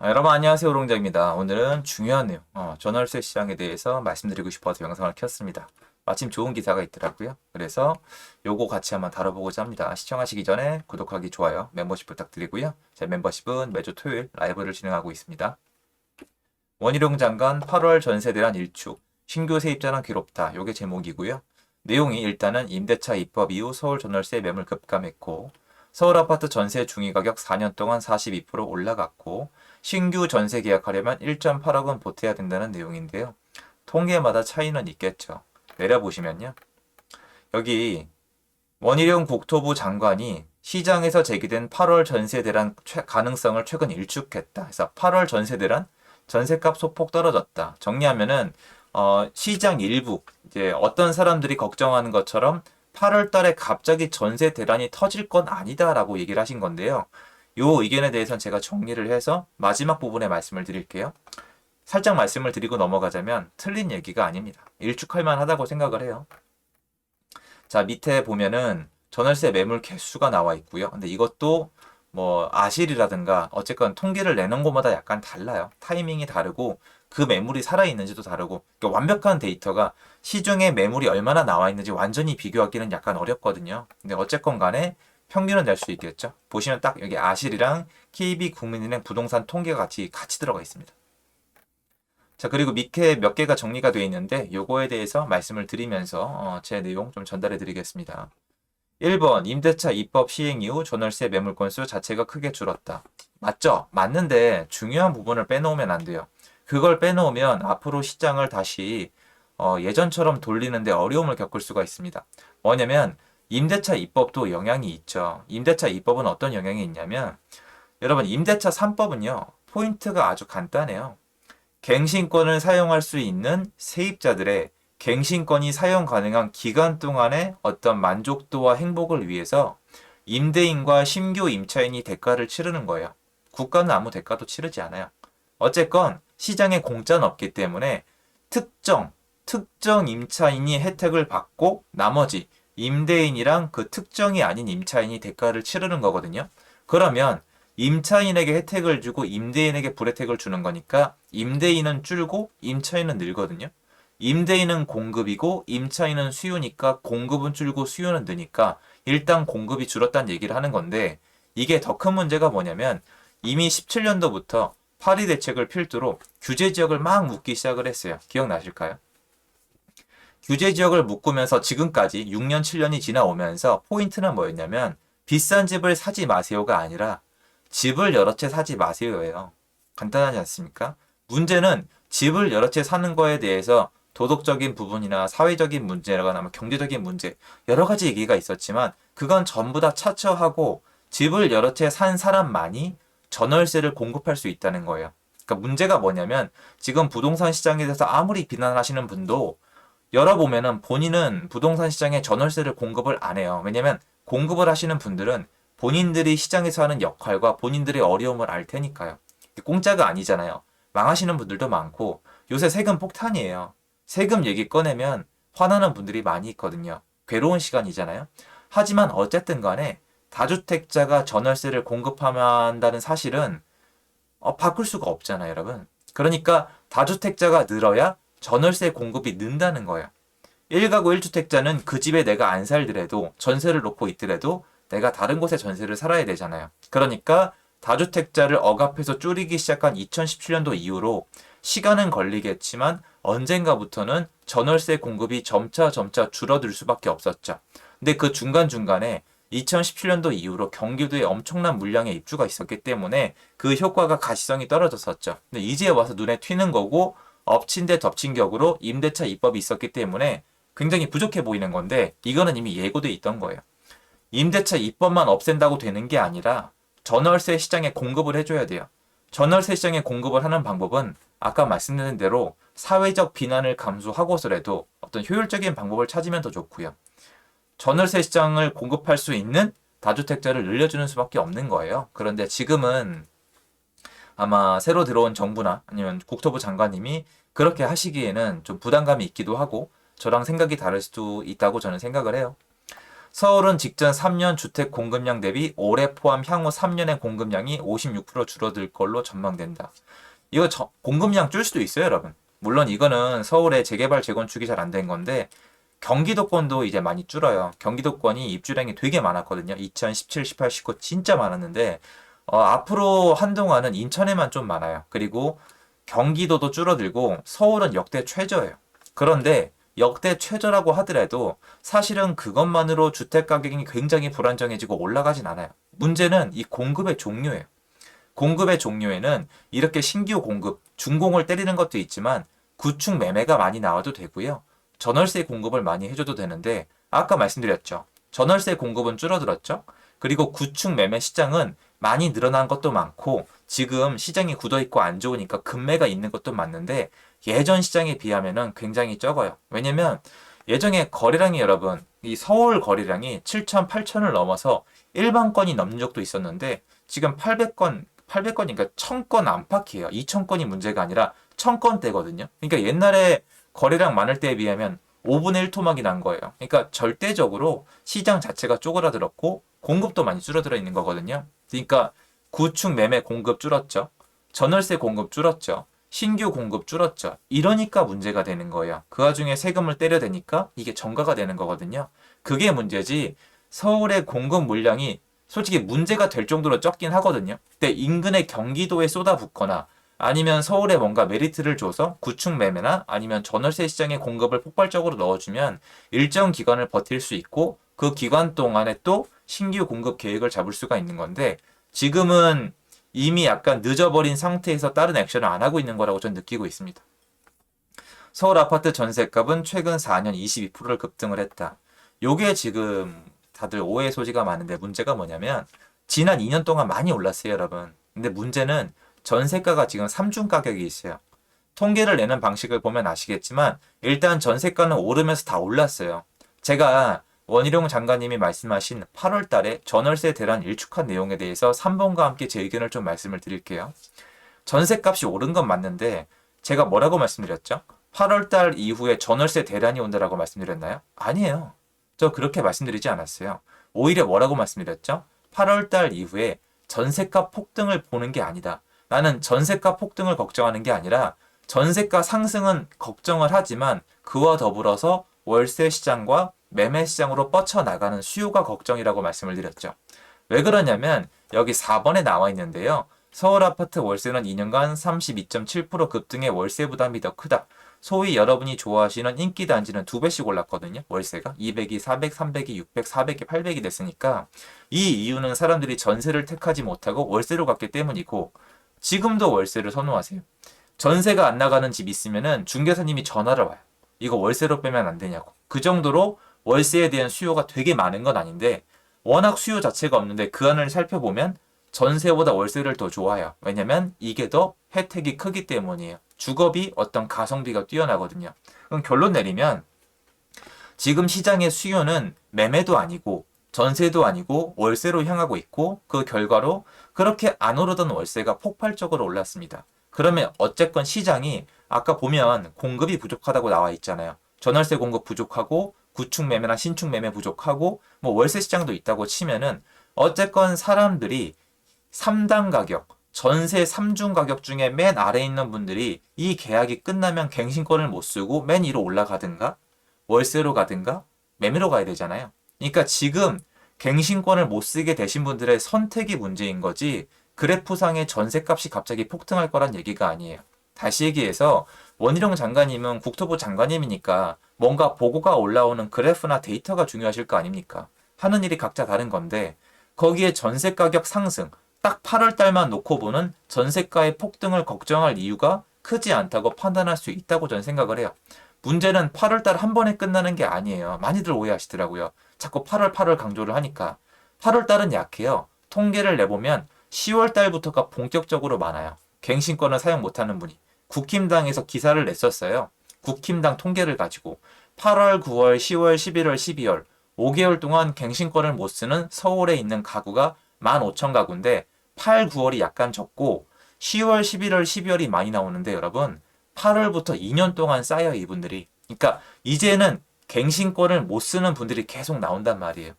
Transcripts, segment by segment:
여러분 안녕하세요. 오롱장입니다. 오늘은 중요한 내용, 전월세 시장에 대해서 말씀드리고 싶어서 영상을 켰습니다. 마침 좋은 기사가 있더라고요. 그래서 요거 같이 한번 다뤄보고자 합니다. 시청하시기 전에 구독하기, 좋아요, 멤버십 부탁드리고요. 제 멤버십은 매주 토요일 라이브를 진행하고 있습니다. 원희룡 장관 8월 전세 대란 일축, 신규 세입자는 괴롭다. 요게 제목이고요. 내용이 일단은 임대차 입법 이후 서울 전월세 매물 급감했고, 서울 아파트 전세 중위 가격 4년 동안 42% 올라갔고, 신규 전세 계약하려면 1.8억은 보태야 된다는 내용인데요. 통계마다 차이는 있겠죠. 내려보시면요. 여기 원희룡 국토부 장관이 시장에서 제기된 8월 전세 대란 가능성을 최근 일축했다. 그래서 8월 전세 대란 전세값 소폭 떨어졌다. 정리하면은 시장 일부 이제 어떤 사람들이 걱정하는 것처럼 8월 달에 갑자기 전세 대란이 터질 건 아니다라고 얘기를 하신 건데요. 요 의견에 대해서는 제가 정리를 해서 마지막 부분에 말씀을 드릴게요. 살짝 말씀을 드리고 넘어가자면 틀린 얘기가 아닙니다. 일축할 만하다고 생각을 해요. 자, 밑에 보면은 전월세 매물 개수가 나와 있고요. 근데 이것도 뭐 아실이라든가 어쨌건 통계를 내는 곳마다 약간 달라요. 타이밍이 다르고 그 매물이 살아있는지도 다르고, 그러니까 완벽한 데이터가 시중에 매물이 얼마나 나와 있는지 완전히 비교하기는 약간 어렵거든요. 근데 어쨌건 간에 평균은 낼 수 있겠죠. 보시면 딱 여기 아실이랑 KB국민은행 부동산 통계가 같이 들어가 있습니다. 자, 그리고 밑에 몇 개가 정리가 되어 있는데 요거에 대해서 말씀을 드리면서 제 내용 좀 전달해 드리겠습니다. 1번 임대차 입법 시행 이후 전월세 매물 건수 자체가 크게 줄었다. 맞죠? 맞는데 중요한 부분을 빼놓으면 안 돼요. 그걸 빼놓으면 앞으로 시장을 다시 예전처럼 돌리는데 어려움을 겪을 수가 있습니다. 뭐냐면 임대차 입법도 영향이 있죠. 임대차 입법은 어떤 영향이 있냐면, 여러분 임대차 3법은요. 포인트가 아주 간단해요. 갱신권을 사용할 수 있는 세입자들의 갱신권이 사용 가능한 기간 동안의 어떤 만족도와 행복을 위해서 임대인과 신규 임차인이 대가를 치르는 거예요. 국가는 아무 대가도 치르지 않아요. 어쨌건 시장에 공짜는 없기 때문에 특정 임차인이 혜택을 받고 나머지 임대인이랑 그 특정이 아닌 임차인이 대가를 치르는 거거든요. 그러면 임차인에게 혜택을 주고 임대인에게 불혜택을 주는 거니까 임대인은 줄고 임차인은 늘거든요. 임대인은 공급이고 임차인은 수요니까 공급은 줄고 수요는 느니까 일단 공급이 줄었다는 얘기를 하는 건데, 이게 더 큰 문제가 뭐냐면 이미 17년도부터 파리 대책을 필두로 규제 지역을 막 묶기 시작을 했어요. 기억나실까요? 규제 지역을 묶으면서 지금까지 6년, 7년이 지나오면서 포인트는 뭐였냐면 비싼 집을 사지 마세요가 아니라 집을 여러 채 사지 마세요예요. 간단하지 않습니까? 문제는 집을 여러 채 사는 거에 대해서 도덕적인 부분이나 사회적인 문제라거나 경제적인 문제, 여러 가지 얘기가 있었지만 그건 전부 다 차치하고 집을 여러 채 산 사람만이 전월세를 공급할 수 있다는 거예요. 그러니까 문제가 뭐냐면 지금 부동산 시장에 대해서 아무리 비난하시는 분도 열어보면은 본인은 부동산 시장에 전월세를 공급을 안 해요. 왜냐면 공급을 하시는 분들은 본인들이 시장에서 하는 역할과 본인들의 어려움을 알 테니까요. 공짜가 아니잖아요. 망하시는 분들도 많고 요새 세금 폭탄이에요. 세금 얘기 꺼내면 화나는 분들이 많이 있거든요. 괴로운 시간이잖아요. 하지만 어쨌든 간에 다주택자가 전월세를 공급한다는 사실은 바꿀 수가 없잖아요, 여러분. 그러니까 다주택자가 늘어야 전월세 공급이 는다는 거예요. 1가구 1주택자는 그 집에 내가 안 살더라도 전세를 놓고 있더라도 내가 다른 곳에 전세를 살아야 되잖아요. 그러니까 다주택자를 억압해서 줄이기 시작한 2017년도 이후로 시간은 걸리겠지만 언젠가부터는 전월세 공급이 점차 줄어들 수밖에 없었죠. 근데 그 중간중간에 2017년도 이후로 경기도에 엄청난 물량의 입주가 있었기 때문에 그 효과가 가시성이 떨어졌었죠. 근데 이제 와서 눈에 튀는 거고, 엎친 데 덮친 격으로 임대차 입법이 있었기 때문에 굉장히 부족해 보이는 건데, 이거는 이미 예고돼 있던 거예요. 임대차 입법만 없앤다고 되는 게 아니라 전월세 시장에 공급을 해줘야 돼요. 전월세 시장에 공급을 하는 방법은 아까 말씀드린 대로 사회적 비난을 감수하고서라도 어떤 효율적인 방법을 찾으면 더 좋고요. 전월세 시장을 공급할 수 있는 다주택자를 늘려주는 수밖에 없는 거예요. 그런데 지금은 아마 새로 들어온 정부나 아니면 국토부 장관님이 그렇게 하시기에는 좀 부담감이 있기도 하고 저랑 생각이 다를 수도 있다고 저는 생각을 해요. 서울은 직전 3년 주택 공급량 대비 올해 포함 향후 3년의 공급량이 56% 줄어들 걸로 전망된다. 이거 공급량 줄 수도 있어요, 여러분. 물론 이거는 서울의 재개발 재건축이 잘 안 된 건데 경기도권도 이제 많이 줄어요. 경기도권이 입주량이 되게 많았거든요. 2017, 18, 19 진짜 많았는데 앞으로 한동안은 인천에만 좀 많아요. 그리고 경기도도 줄어들고 서울은 역대 최저예요. 그런데 역대 최저라고 하더라도 사실은 그것만으로 주택 가격이 굉장히 불안정해지고 올라가진 않아요. 문제는 이 공급의 종류예요. 공급의 종류에는 이렇게 신규 공급, 준공을 때리는 것도 있지만 구축 매매가 많이 나와도 되고요. 전월세 공급을 많이 해줘도 되는데 아까 말씀드렸죠. 전월세 공급은 줄어들었죠. 그리고 구축 매매 시장은 많이 늘어난 것도 많고 지금 시장이 굳어있고 안 좋으니까 급매가 있는 것도 맞는데 예전 시장에 비하면은 굉장히 적어요. 왜냐면 예전에 거래량이 여러분 이 서울 거래량이 7천, 8천을 넘어서 일반 건이 넘는 적도 있었는데 지금 800건이니까 1000건 안팎이에요. 2000건이 문제가 아니라 1000건대거든요. 그러니까 옛날에 거래량 많을 때에 비하면 5분의 1 토막이 난 거예요. 그러니까 절대적으로 시장 자체가 쪼그라들었고 공급도 많이 줄어들어 있는 거거든요. 그러니까 구축 매매 공급 줄었죠. 전월세 공급 줄었죠. 신규 공급 줄었죠. 이러니까 문제가 되는 거예요. 그 와중에 세금을 때려대니까 이게 정가가 되는 거거든요. 그게 문제지 서울의 공급 물량이 솔직히 문제가 될 정도로 적긴 하거든요. 근데 인근의 경기도에 쏟아붓거나 아니면 서울에 뭔가 메리트를 줘서 구축 매매나 아니면 전월세 시장에 공급을 폭발적으로 넣어주면 일정 기간을 버틸 수 있고 그 기간 동안에 또 신규 공급 계획을 잡을 수가 있는 건데 지금은 이미 약간 늦어버린 상태에서 다른 액션을 안 하고 있는 거라고 저는 느끼고 있습니다. 서울 아파트 전셋값은 최근 4년 22%를 급등을 했다. 요게 지금 다들 오해 소지가 많은데 문제가 뭐냐면 지난 2년 동안 많이 올랐어요, 여러분. 근데 문제는 전세가가 지금 삼중 가격이 있어요. 통계를 내는 방식을 보면 아시겠지만 일단 전세가는 오르면서 다 올랐어요. 제가 원희룡 장관님이 말씀하신 8월 달에 전월세 대란 일축한 내용에 대해서 3번과 함께 제 의견을 좀 말씀을 드릴게요. 전세값이 오른 건 맞는데 제가 뭐라고 말씀드렸죠? 8월 달 이후에 전월세 대란이 온다라고 말씀드렸나요? 아니에요. 저 그렇게 말씀드리지 않았어요. 오히려 뭐라고 말씀드렸죠? 8월 달 이후에 전세값 폭등을 보는 게 아니다. 나는 전세값 폭등을 걱정하는 게 아니라 전세가 상승은 걱정을 하지만 그와 더불어서 월세 시장과 매매 시장으로 뻗쳐나가는 수요가 걱정이라고 말씀을 드렸죠. 왜 그러냐면 여기 4번에 나와 있는데요. 서울 아파트 월세는 2년간 32.7% 급등의 월세 부담이 더 크다. 소위 여러분이 좋아하시는 인기 단지는 2배씩 올랐거든요. 월세가 200이 400, 300이 600, 400이 800이 됐으니까 이 이유는 사람들이 전세를 택하지 못하고 월세로 갔기 때문이고 지금도 월세를 선호하세요. 전세가 안 나가는 집 있으면은 중개사님이 전화를 와요. 이거 월세로 빼면 안 되냐고. 그 정도로 월세에 대한 수요가 되게 많은 건 아닌데 워낙 수요 자체가 없는데 그 안을 살펴보면 전세보다 월세를 더 좋아해요. 왜냐면 이게 더 혜택이 크기 때문이에요. 주거비, 어떤 가성비가 뛰어나거든요. 그럼 결론 내리면 지금 시장의 수요는 매매도 아니고 전세도 아니고 월세로 향하고 있고 그 결과로 그렇게 안 오르던 월세가 폭발적으로 올랐습니다. 그러면 어쨌건 시장이 아까 보면 공급이 부족하다고 나와 있잖아요. 전월세 공급 부족하고 구축 매매나 신축 매매 부족하고 뭐 월세 시장도 있다고 치면은 어쨌건 사람들이 3단 가격, 전세 3중 가격 중에 맨 아래에 있는 분들이 이 계약이 끝나면 갱신권을 못 쓰고 맨 위로 올라가든가 월세로 가든가 매매로 가야 되잖아요. 그러니까 지금 갱신권을 못 쓰게 되신 분들의 선택이 문제인 거지 그래프상의 전세값이 갑자기 폭등할 거란 얘기가 아니에요. 다시 얘기해서 원희룡 장관님은 국토부 장관님이니까 뭔가 보고가 올라오는 그래프나 데이터가 중요하실 거 아닙니까? 하는 일이 각자 다른 건데 거기에 전세 가격 상승 딱 8월 달만 놓고 보는 전세가의 폭등을 걱정할 이유가 크지 않다고 판단할 수 있다고 저는 생각을 해요. 문제는 8월 달 한 번에 끝나는 게 아니에요. 많이들 오해하시더라고요. 자꾸 8월 8월 강조를 하니까. 8월 달은 약해요. 통계를 내보면 10월 달부터가 본격적으로 많아요. 갱신권을 사용 못하는 분이. 국힘당에서 기사를 냈었어요. 국힘당 통계를 가지고 8월, 9월, 10월, 11월, 12월 5개월 동안 갱신권을 못 쓰는 서울에 있는 가구가 15,000가구인데 8, 9월이 약간 적고 10월, 11월, 12월이 많이 나오는데 여러분 8월부터 2년 동안 쌓여 이분들이. 그러니까 이제는 갱신권을 못 쓰는 분들이 계속 나온단 말이에요.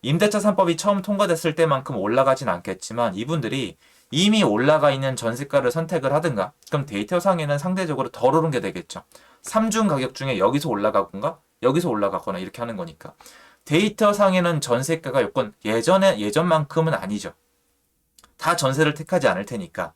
임대차 3법이 처음 통과됐을 때만큼 올라가진 않겠지만 이분들이 이미 올라가 있는 전세가를 선택을 하든가 그럼 데이터상에는 상대적으로 덜 오른 게 되겠죠. 3중 가격 중에 여기서 올라가거나 여기서 올라가거나 이렇게 하는 거니까 데이터상에는 전세가가 요건 예전만큼은 아니죠. 다 전세를 택하지 않을 테니까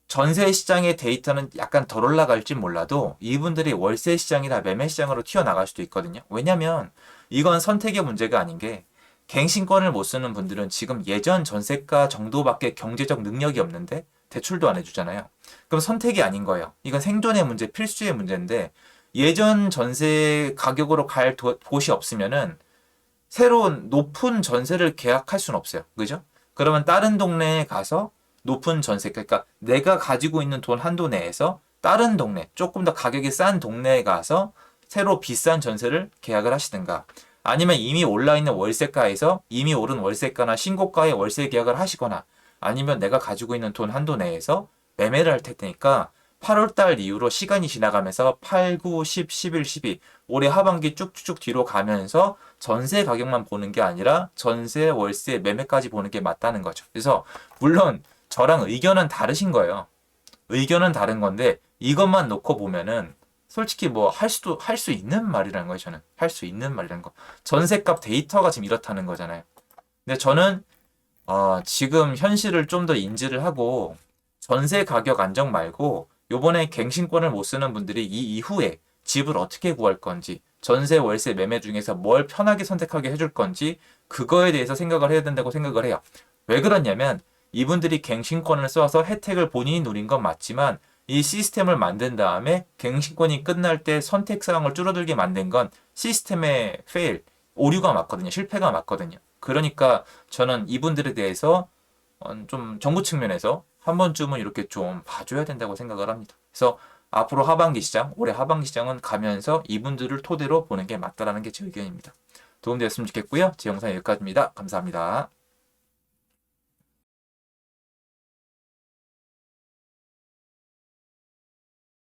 전세 시장의 데이터는 약간 덜 올라갈지 몰라도 이분들이 월세 시장이나 매매 시장으로 튀어나갈 수도 있거든요. 왜냐면 이건 선택의 문제가 아닌 게 갱신권을 못 쓰는 분들은 지금 예전 전세가 정도밖에 경제적 능력이 없는데 대출도 안 해주잖아요. 그럼 선택이 아닌 거예요. 이건 생존의 문제, 필수의 문제인데 예전 전세 가격으로 갈 곳이 없으면은 새로운 높은 전세를 계약할 수는 없어요. 그죠? 그러면 다른 동네에 가서 높은 전세, 그러니까 내가 가지고 있는 돈 한도 내에서 다른 동네, 조금 더 가격이 싼 동네에 가서 새로 비싼 전세를 계약을 하시든가 아니면 이미 올라있는 월세가에서 이미 오른 월세가나 신고가의 월세 계약을 하시거나 아니면 내가 가지고 있는 돈 한도 내에서 매매를 할 테니까 8월달 이후로 시간이 지나가면서 8, 9, 10, 11, 12 올해 하반기 쭉쭉쭉 뒤로 가면서 전세 가격만 보는 게 아니라 전세, 월세, 매매까지 보는 게 맞다는 거죠. 그래서 물론 저랑 의견은 다르신 거예요. 의견은 다른 건데 이것만 놓고 보면은 솔직히 뭐 할 수 있는 말이라는 거예요. 저는 할 수 있는 말이라는 거. 전세값 데이터가 지금 이렇다는 거잖아요. 근데 저는 지금 현실을 좀 더 인지를 하고 전세 가격 안정 말고 요번에 갱신권을 못 쓰는 분들이 이 이후에 집을 어떻게 구할 건지 전세, 월세, 매매 중에서 뭘 편하게 선택하게 해줄 건지 그거에 대해서 생각을 해야 된다고 생각을 해요. 왜 그러냐면 이분들이 갱신권을 써서 혜택을 본인이 누린 건 맞지만 이 시스템을 만든 다음에 갱신권이 끝날 때 선택사항을 줄어들게 만든 건 시스템의 오류가 맞거든요. 실패가 맞거든요. 그러니까 저는 이분들에 대해서 좀 정부 측면에서 한 번쯤은 이렇게 좀 봐줘야 된다고 생각을 합니다. 그래서 앞으로 올해 하반기 시장은 가면서 이분들을 토대로 보는 게 맞다라는 게 제 의견입니다. 도움되었으면 좋겠고요. 제 영상 여기까지입니다. 감사합니다.